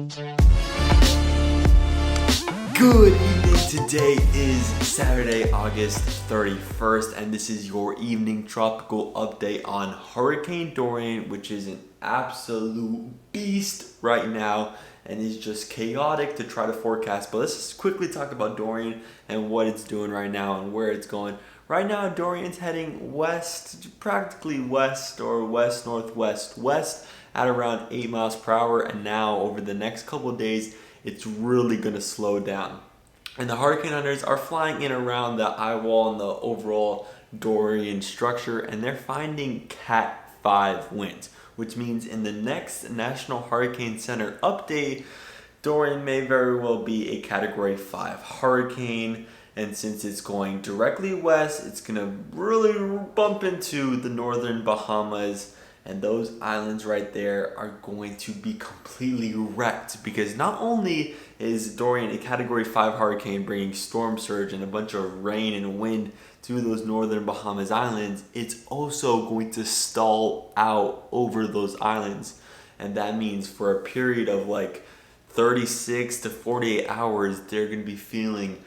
Good evening. Today is Saturday, August 31st, and this is your evening tropical update on Hurricane Dorian, which is an absolute beast right now and is just chaotic to try to forecast. But let's just quickly talk about Dorian and what it's doing right now and where it's going. Right now, Dorian's heading west, practically west or west at around 8 miles per hour, and now over the next couple of days, it's really going to slow down. And the hurricane hunters are flying in around the eye wall and the overall Dorian structure, and they're finding Cat 5 winds, which means in the next National Hurricane Center update, Dorian may very well be a Category 5 hurricane. And since it's going directly west, it's going to really bump into the northern Bahamas. And those islands right there are going to be completely wrecked, because not only is Dorian a Category 5 hurricane bringing storm surge and a bunch of rain and wind to those northern Bahamas islands, it's also going to stall out over those islands. And that means for a period of like 36 to 48 hours, they're going to be feeling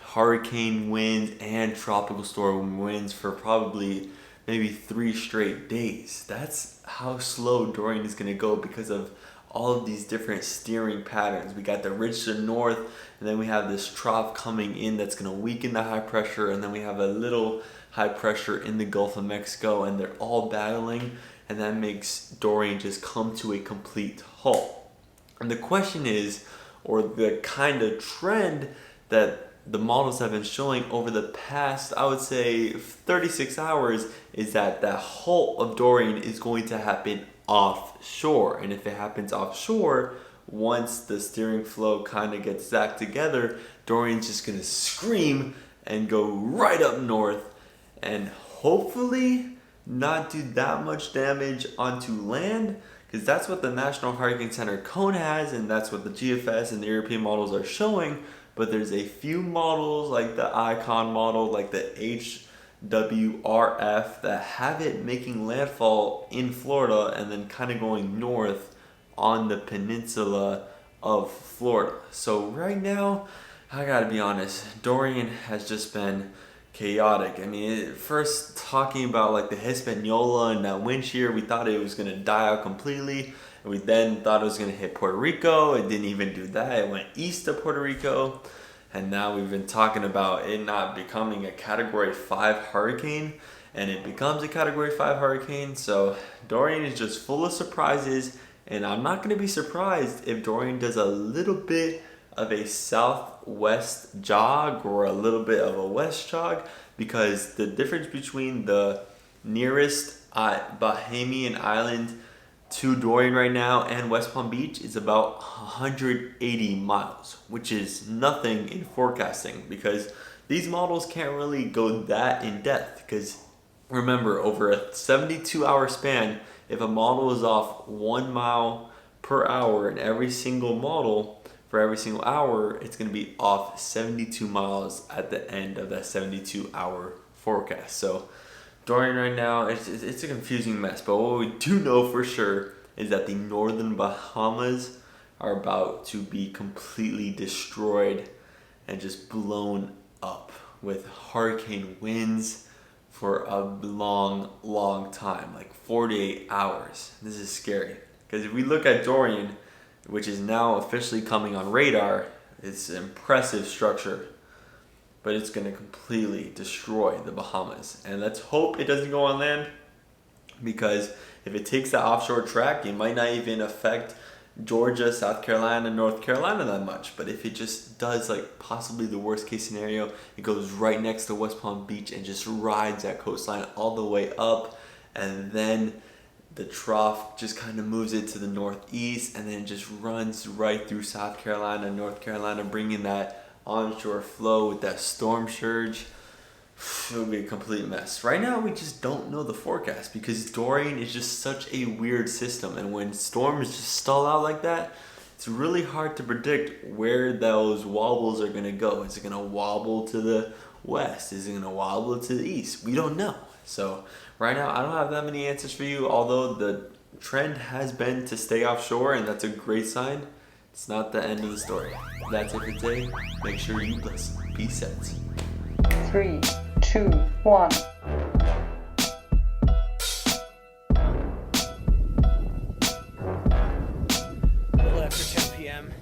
hurricane winds and tropical storm winds for probably maybe 3 straight days. That's how slow Dorian is going to go because of all of these different steering patterns. We got the ridge to the north, and then we have this trough coming in that's going to weaken the high pressure, and then we have a little high pressure in the Gulf of Mexico, and they're all battling, and that makes Dorian just come to a complete halt. And the question is, or the kind of trend that the models have been showing over the past, I would say 36 hours, is that the halt of Dorian is going to happen offshore. And if it happens offshore, once the steering flow kind of gets back together, Dorian's just going to scream and go right up north and hopefully not do that much damage onto land, because that's what the National Hurricane Center cone has, and that's what the GFS and the European models are showing. But there's a few models like the Icon model, like the HWRF, that have it making landfall in Florida and then kind of going north on the peninsula of Florida. So right now, I gotta be honest, Dorian has just been chaotic. I mean, first talking about like the Hispaniola and that wind shear, we thought it was gonna die out completely. We then thought it was going to hit Puerto Rico. It didn't even do that. It went east of Puerto Rico. And now we've been talking about it not becoming a Category 5 hurricane. And it becomes a Category 5 hurricane. So Dorian is just full of surprises. And I'm not going to be surprised if Dorian does a little bit of a southwest jog or a little bit of a west jog. Because the difference between the nearest Bahamian island to Dorian right now and West Palm Beach is about 180 miles, which is nothing in forecasting, because these models can't really go that in depth. Because remember, over a 72-hour span, if a model is off 1 mile per hour in every single model for every single hour, it's going to be off 72 miles at the end of that 72-hour forecast. So Dorian right now, it's a confusing mess, but what we do know for sure is that the northern Bahamas are about to be completely destroyed and just blown up with hurricane winds for a long time, like 48 hours. This is scary, because if we look at Dorian, which is now officially coming on radar, it's an impressive structure, but it's going to completely destroy the Bahamas. And let's hope it doesn't go on land, because if it takes the offshore track, it might not even affect Georgia, South Carolina, North Carolina that much. But if it just does, like possibly the worst case scenario, it goes right next to West Palm Beach and just rides that coastline all the way up, and then the trough just kind of moves it to the northeast, and then it just runs right through South Carolina, North Carolina, bringing that onshore flow with that storm surge. It would be a complete mess. Right now, we just don't know the forecast, because Dorian is just such a weird system, and when storms just stall out like that, it's really hard to predict where those wobbles are going to go. Is it going to wobble to the west? Is it going to wobble to the east? We don't know. So right now, I don't have that many answers for you, although the trend has been to stay offshore, and that's a great sign. It's not the end of the story. That's if it's A. Make sure you listen. Peace out. 3, 2, 1. A little after 10 p.m.